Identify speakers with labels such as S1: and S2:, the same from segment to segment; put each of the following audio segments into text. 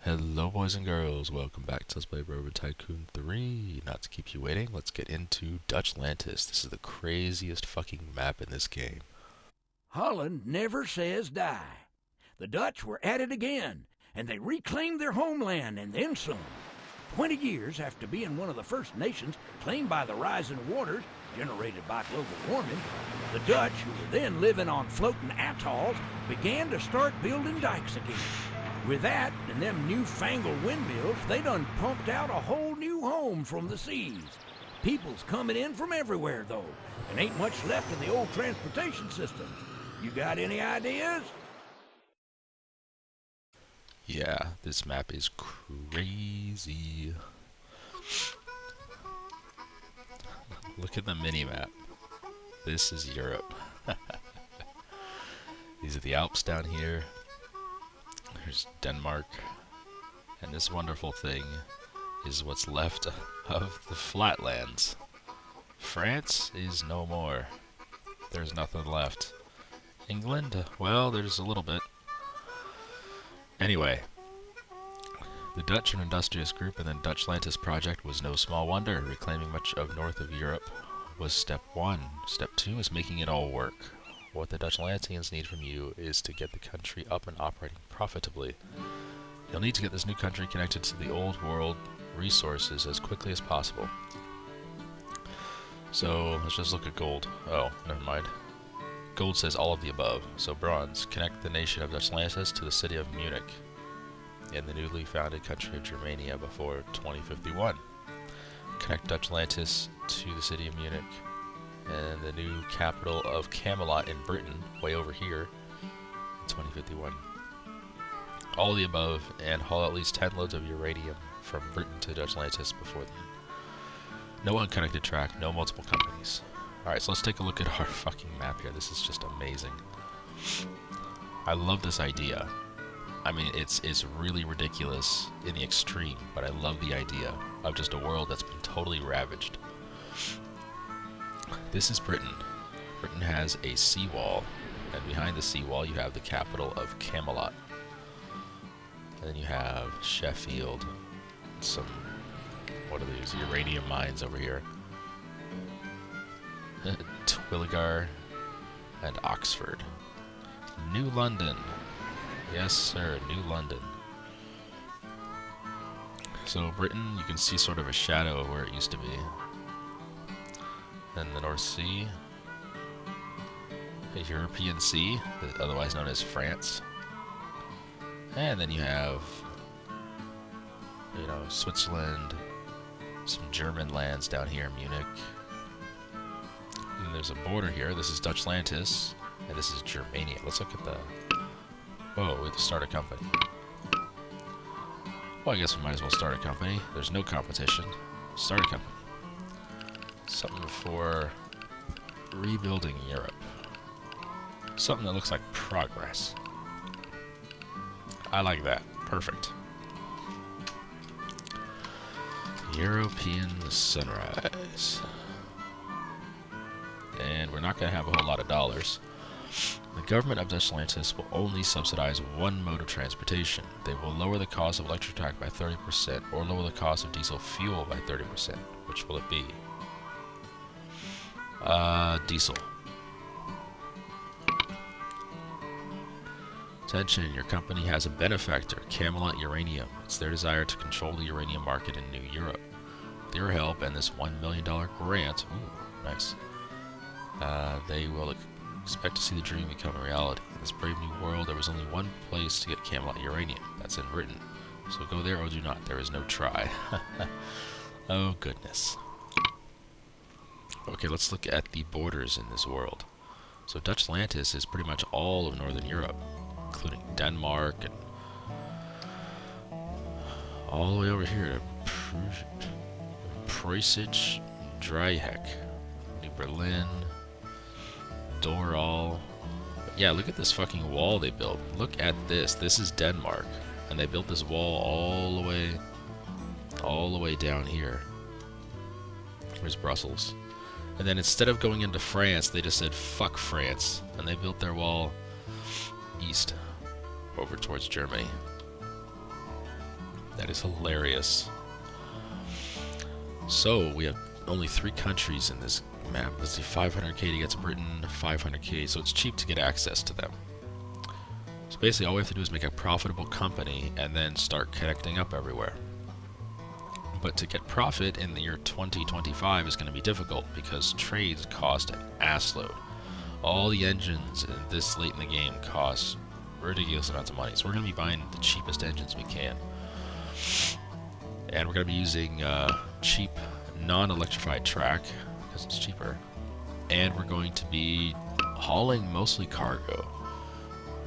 S1: Hello boys and girls, welcome back to Let's Play Tycoon 3. Not to keep you waiting, let's get into Dutchlantis. This is the craziest fucking map in this game.
S2: Holland never says die. The Dutch were at it again, and they reclaimed their homeland and then some. 20 years after being one of the first nations claimed by the rising waters generated by global warming, the Dutch, who were then living on floating atolls, began to start building dikes again. With that and them newfangled windmills, they done pumped out a whole new home from the seas. People's coming in from everywhere, though, and ain't much left of the old transportation system. You got any ideas?
S1: Yeah, this map is crazy. Look at the mini-map. This is Europe. These are the Alps down here. Here's Denmark. And this wonderful thing is what's left of the flatlands. France is no more. There's nothing left. England? Well, there's a little bit. Anyway, the Dutch are an industrious group, and the Dutchlantis project was no small wonder. Reclaiming much of north of Europe was step one. Step two is making it all work. What the Dutchlantians need from you is to get the country up and operating profitably. You'll need to get this new country connected to the old world resources as quickly as possible. So, let's just look at gold. Oh, never mind. Gold says all of the above. So bronze, connect the nation of Dutchlantis to the city of Munich in the newly founded country of Germania before 2051. Connect Dutchlantis to the city of Munich and the new capital of Camelot in Britain, way over here, in 2051. All of the above, and haul at least 10 loads of uranium from Britain to Dutchlantis before then. No unconnected track, no multiple companies. Alright, so let's take a look at our fucking map here. This is just amazing. I love this idea. I mean, it's really ridiculous in the extreme, but I love the idea of just a world that's been totally ravaged. This is Britain. Britain has a seawall, and behind the seawall you have the capital of Camelot. And then you have Sheffield, some, what are these, uranium mines over here. Twilligar, and Oxford. New London. Yes, sir, New London. So Britain, you can see sort of a shadow of where it used to be. Then the North Sea. The European Sea, otherwise known as France. And then you have, you know, Switzerland, some German lands down here in Munich. And there's a border here. This is Dutchlantis, and this is Germania. Let's look at the... Whoa, we have to start a company. Well, I guess we might as well start a company. There's no competition. Start a company. Something for rebuilding Europe. Something that looks like progress. I like that. Perfect. European Sunrise. And we're not going to have a whole lot of dollars. The government of Dutchlantis will only subsidize one mode of transportation. They will lower the cost of electric track by 30% or lower the cost of diesel fuel by 30%. Which will it be? Diesel. Attention, your company has a benefactor, Camelot Uranium. It's their desire to control the uranium market in New Europe. With your help and this $1 million grant, ooh, nice. They will expect to see the dream become a reality. In this brave new world, there was only one place to get Camelot uranium. That's in Britain. So go there or do not. There is no try. Oh, goodness. Okay, let's look at the borders in this world. So Dutchlantis is pretty much all of Northern Europe, including Denmark and all the way over here to Preußisch Dreieck, New Berlin, Doral. Yeah, look at this fucking wall they built. Look at this. This is Denmark, and they built this wall all the way down here. Where's Brussels? And then instead of going into France, they just said fuck France, and they built their wall east over towards Germany. That is hilarious. So we have only 3 countries in this map. Let's see, 500k to get to Britain, 500k, so it's cheap to get access to them. So basically all we have to do is make a profitable company and then start connecting up everywhere. But to get profit in the year 2025 is going to be difficult because trades cost an assload. All the engines this late in the game cost ridiculous amounts of money. So we're going to be buying the cheapest engines we can. And we're going to be using cheap non-electrified track because it's cheaper. And we're going to be hauling mostly cargo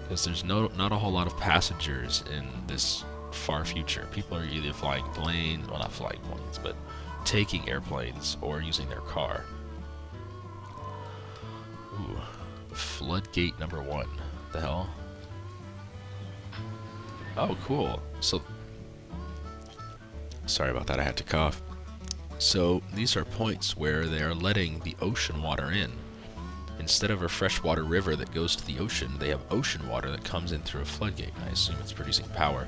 S1: because there's not a whole lot of passengers in this far future. People are either flying planes, well, not flying planes, but taking airplanes or using their car. Ooh, floodgate number 1. The hell? Oh, cool. So, sorry about that, I had to cough. So, these are points where they are letting the ocean water in. Instead of a freshwater river that goes to the ocean, they have ocean water that comes in through a floodgate. I assume it's producing power.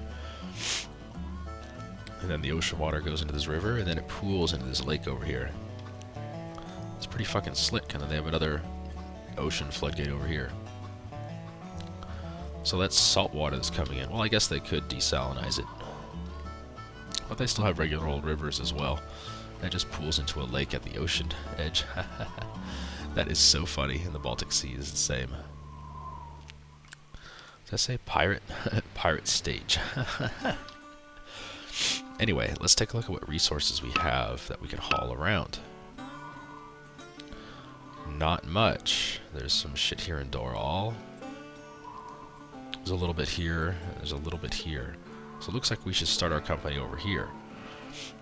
S1: And then the ocean water goes into this river, and then it pools into this lake over here. It's pretty fucking slick, and then they have another ocean floodgate over here. So that's salt water that's coming in. Well, I guess they could desalinize it. But they still have regular old rivers as well. That just pools into a lake at the ocean edge. That is so funny, and the Baltic Sea is the same. Does that say pirate? Pirate stage. Anyway, let's take a look at what resources we have that we can haul around. Not much. There's some shit here in Doral. There's a little bit here. There's a little bit here. So it looks like we should start our company over here.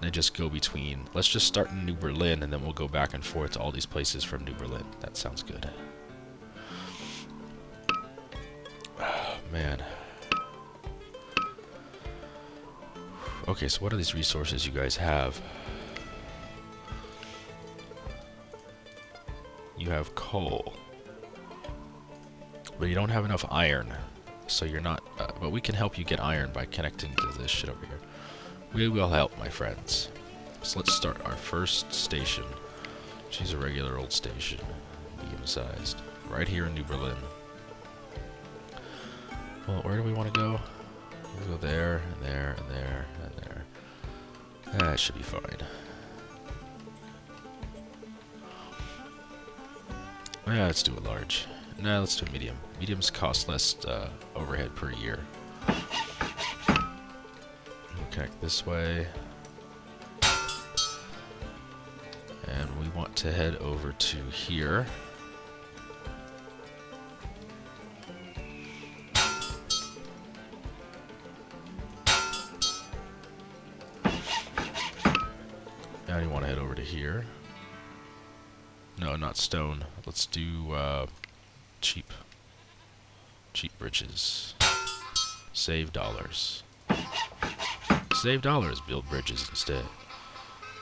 S1: And just go between... Let's just start in New Berlin, and then we'll go back and forth to all these places from New Berlin. That sounds good. Oh, man. Okay, so what are these resources you guys have? You have coal. But you don't have enough iron. So you're not... but we can help you get iron by connecting to this shit over here. We will help, my friends. So let's start our first station. She's a regular old station. Medium-sized. Right here in New Berlin. Well, where do we want to go? We'll go there, and there, and there, and there. That should be fine. Yeah, let's do a large. No, let's do a medium. Mediums cost less overhead per year. We'll connect this way. And we want to head over to here. Now you want to head over to here. No, not stone. Let's do cheap bridges. Save dollars. Save dollars. Build bridges instead.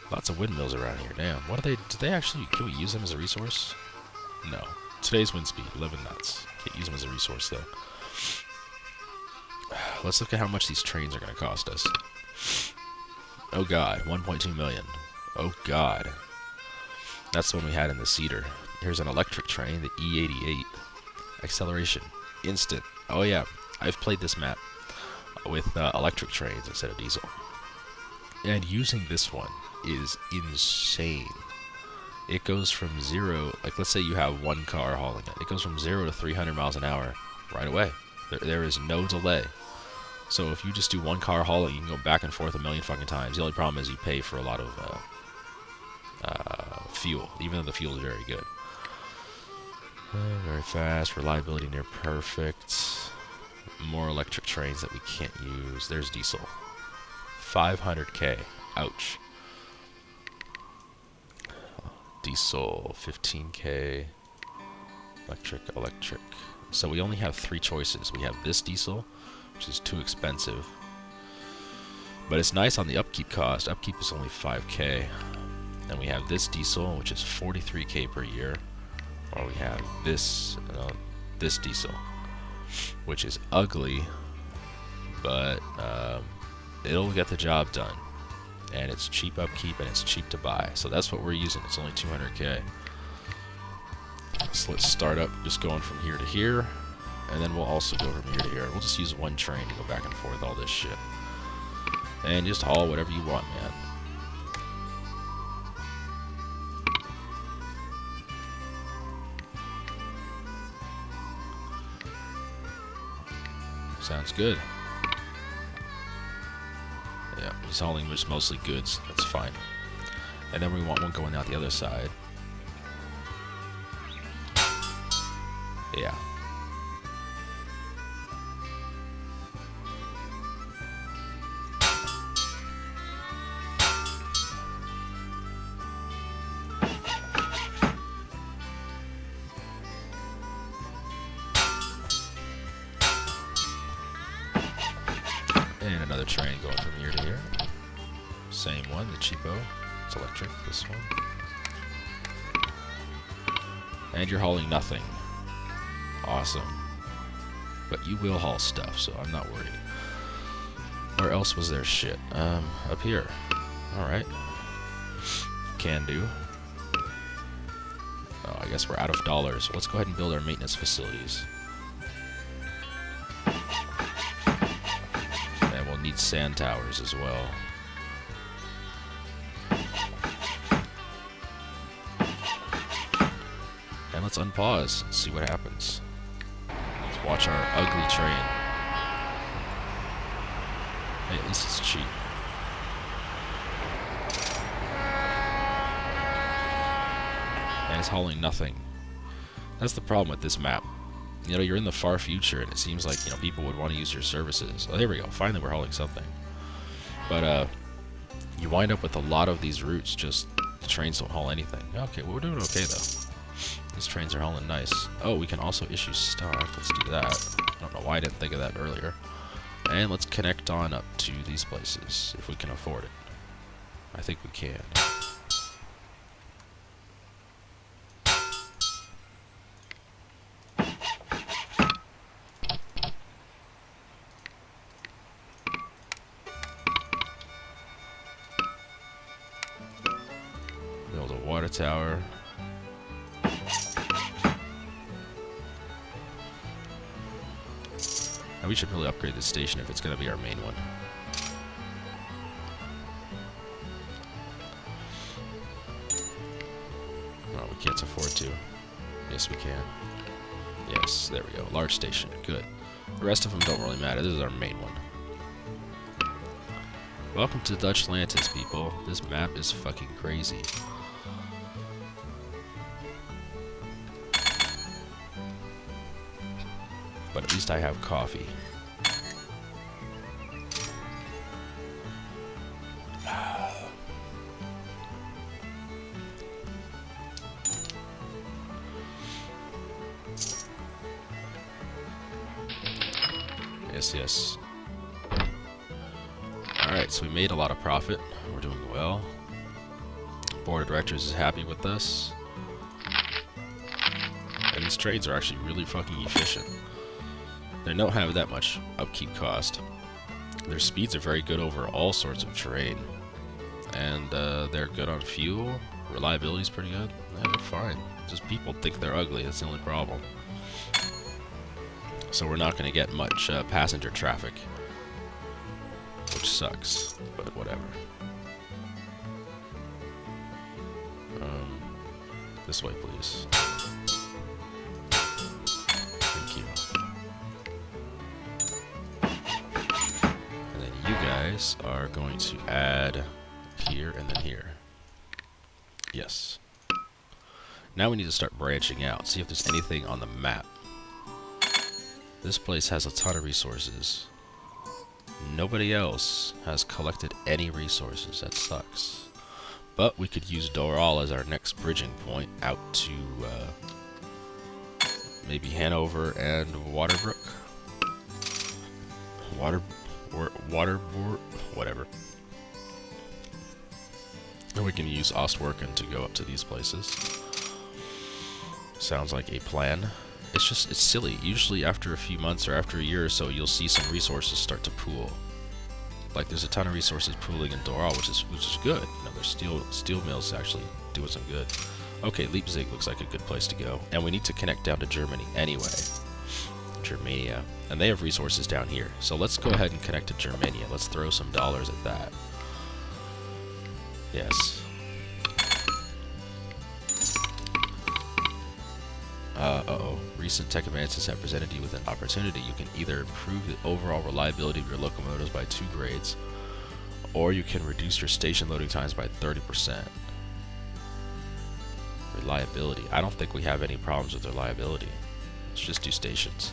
S1: Lots of windmills around here. Damn. What are they? Do they actually? Can we use them as a resource? No. Today's wind speed, 11 knots. Can't use them as a resource though. Let's look at how much these trains are going to cost us. Oh god, 1.2 million. Oh god. That's the one we had in the Cedar. Here's an electric train, the E88. Acceleration. Instant. Oh yeah, I've played this map with electric trains instead of diesel. And using this one is insane. It goes from 0, like let's say you have one car hauling it. It goes from 0 to 300 miles an hour right away. There is no delay. So if you just do one car hauling, you can go back and forth a million fucking times. The only problem is you pay for a lot of fuel, even though the fuel is very good. Very fast, reliability near perfect. More electric trains that we can't use. There's diesel. 500k. Ouch. Diesel, 15k. Electric. So we only have 3 choices. We have this diesel, which is too expensive. But it's nice on the upkeep cost. Upkeep is only 5k. Then we have this diesel, which is 43k per year. Or we have this diesel, which is ugly, but it'll get the job done. And it's cheap upkeep and it's cheap to buy. So that's what we're using. It's only 200k. So let's start up just going from here to here. And then we'll also go from here to here. We'll just use one train to go back and forth all this shit. And just haul whatever you want, man. Sounds good. Yeah, he's hauling just mostly goods. That's fine. And then we want one going out the other side. Yeah. And another train going from here to here. Same one, the cheapo. It's electric, this one. And you're hauling nothing. Awesome. But you will haul stuff, so I'm not worried. Where else was there shit? Up here. Alright. Can do. Oh, I guess we're out of dollars. Let's go ahead and build our maintenance facilities. And we'll need sand towers as well. And let's unpause and see what happens. Let's watch our ugly train. Hey, at least it's cheap. And it's hauling nothing. That's the problem with this map. You know, you're in the far future, and it seems like, you know, people would want to use your services. Oh, there we go. Finally, we're hauling something. But, you wind up with a lot of these routes, just the trains don't haul anything. Okay, well, we're doing okay, though. These trains are hauling nice. Oh, we can also issue stock. Let's do that. I don't know why I didn't think of that earlier. And let's connect on up to these places, if we can afford it. I think we can. Build a water tower. We should really upgrade this station if it's going to be our main one. Oh, we can't afford to. Yes, we can. Yes, there we go. Large station. Good. The rest of them don't really matter. This is our main one. Welcome to Dutchlantis, people. This map is fucking crazy. But at least I have coffee. Yes, yes. Alright, so we made a lot of profit. We're doing well. Board of directors is happy with us. And these trains are actually really fucking efficient. They don't have that much upkeep cost. Their speeds are very good over all sorts of terrain. And they're good on fuel. Reliability's pretty good. Yeah, they're fine. Just people think they're ugly. That's the only problem. So we're not going to get much passenger traffic. Which sucks. But whatever. This way, please. Thank you. You guys are going to add here and then here. Yes. Now we need to start branching out, see if there's anything on the map. This place has a ton of resources. Nobody else has collected any resources. That sucks. But we could use Doral as our next bridging point out to maybe Hanover and Waterbrook. Whatever. And we can use Ostwerken to go up to these places. Sounds like a plan. It's silly. Usually after a few months or after a year or so, you'll see some resources start to pool. Like there's a ton of resources pooling in Doral, which is good. You know, there's steel mills actually doing some good. Okay, Leipzig looks like a good place to go, and we need to connect down to Germany anyway. Germania, and they have resources down here. So let's go ahead and connect to Germania. Let's throw some dollars at that. Yes. Uh-oh. Recent tech advances have presented you with an opportunity. You can either improve the overall reliability of your locomotives by 2 grades, or you can reduce your station loading times by 30%. Reliability. I don't think we have any problems with reliability. Let's just do stations.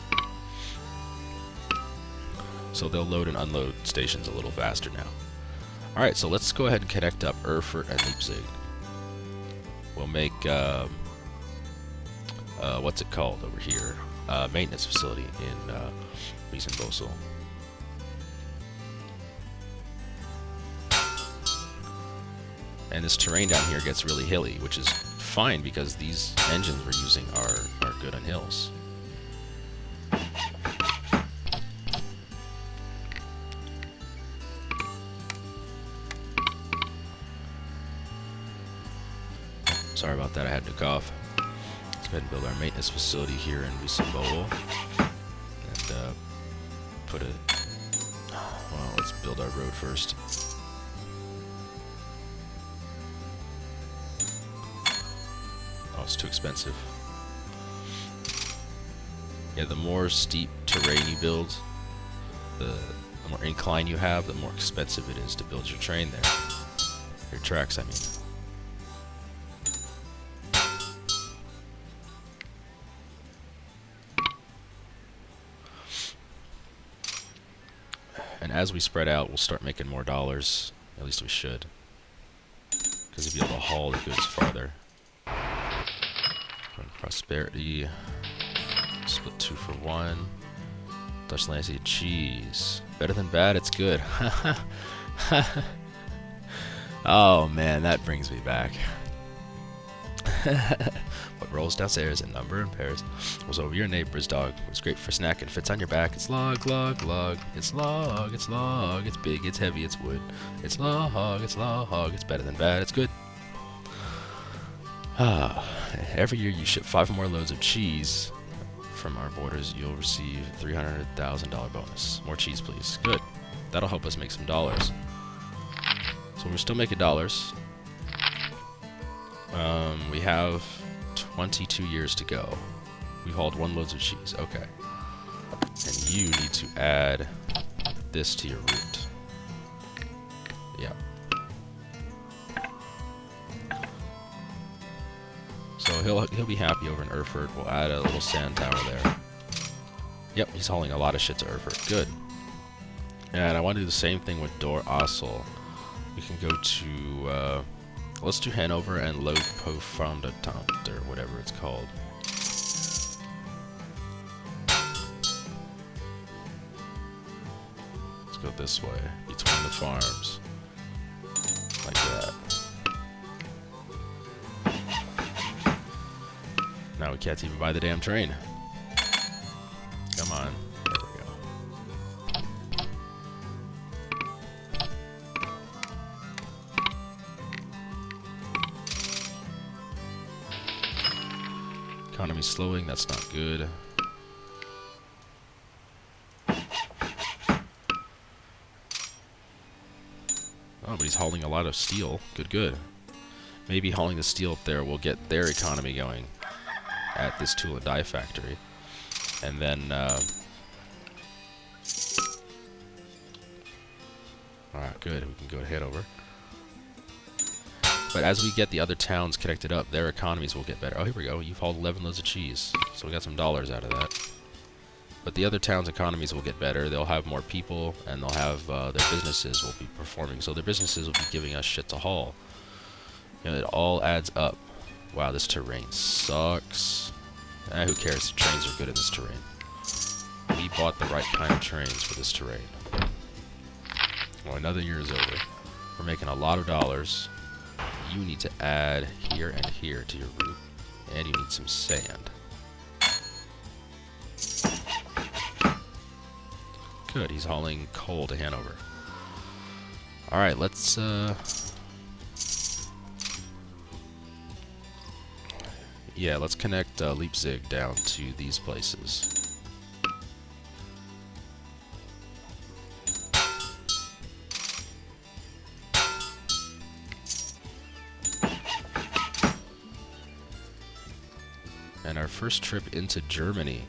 S1: So they'll load and unload stations a little faster now. Alright, so let's go ahead and connect up Erfurt and Leipzig. We'll make, what's it called over here? Maintenance facility in Wiesenbosel. And this terrain down here gets really hilly, which is fine because these engines we're using are good on hills. Sorry about that, I had to cough. Let's go ahead and build our maintenance facility here in Wiesenbosel. And put it... Well, let's build our road first. Oh, it's too expensive. Yeah, the more steep terrain you build, the more incline you have, the more expensive it is to build your train there. Your tracks, I mean. And as we spread out, we'll start making more dollars. At least we should. Because we'll be able to haul the goods farther. Prosperity. Split 2 for 1. Dutchlantis cheese. Better than bad, it's good. Oh man, that brings me back. What rolls downstairs in number and pairs was over your neighbor's dog. It's great for snacking, fits on your back. It's log, log, log. It's log, it's log. It's big, it's heavy, it's wood. It's log, it's log. It's better than bad, it's good. Every year you ship 5 more loads of cheese from our borders, you'll receive $300,000 bonus. More cheese, please. Good. That'll help us make some dollars. So we're still making dollars. We have 22 years to go. We hauled 1 load of cheese. Okay. And you need to add this to your route. Yeah. So he'll be happy over in Erfurt. We'll add a little sand tower there. Yep, he's hauling a lot of shit to Erfurt. Good. And I want to do the same thing with Dor Assel. We can go to, let's do Hanover and Lopofondant, or whatever it's called. Let's go this way, between the farms. Like that. Now we can't even buy the damn train. Come on. There we go. Economy's slowing, that's not good. Oh, but he's hauling a lot of steel. Good, good. Maybe hauling the steel up there will get their economy going at this tool and die factory. And then, alright, good. We can go ahead over. But as we get the other towns connected up, their economies will get better. Oh, here we go. You've hauled 11 loads of cheese. So we got some dollars out of that. But the other towns' economies will get better. They'll have more people, and they'll have, their businesses will be performing. So their businesses will be giving us shit to haul. You know, it all adds up. Wow, this terrain sucks. Who cares? The trains are good in this terrain. We bought the right kind of trains for this terrain. Well, another year is over. We're making a lot of dollars. You need to add here and here to your route. And you need some sand. Good, he's hauling coal to Hanover. Alright, let's yeah, let's connect Leipzig down to these places. And our first trip into Germany.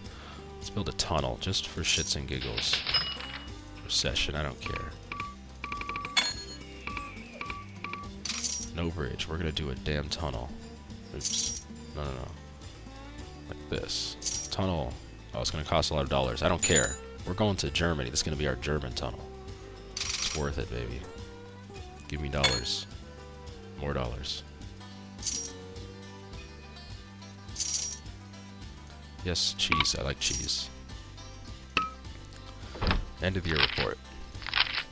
S1: Let's build a tunnel, just for shits and giggles. Recession, I don't care. No bridge, we're gonna do a damn tunnel. Oops. No. Like this. Tunnel. Oh, it's gonna cost a lot of dollars. I don't care. We're going to Germany. This is gonna be our German tunnel. It's worth it, baby. Give me dollars. More dollars. Yes, cheese. I like cheese. End of the year report.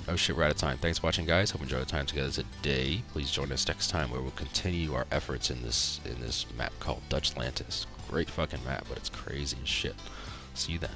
S1: Oh shit, we're out of time. Thanks for watching, guys. Hope you enjoyed the time together today. Please join us next time where we'll continue our efforts in this map called Dutchlantis. Great fucking map, but it's crazy as shit. See you then.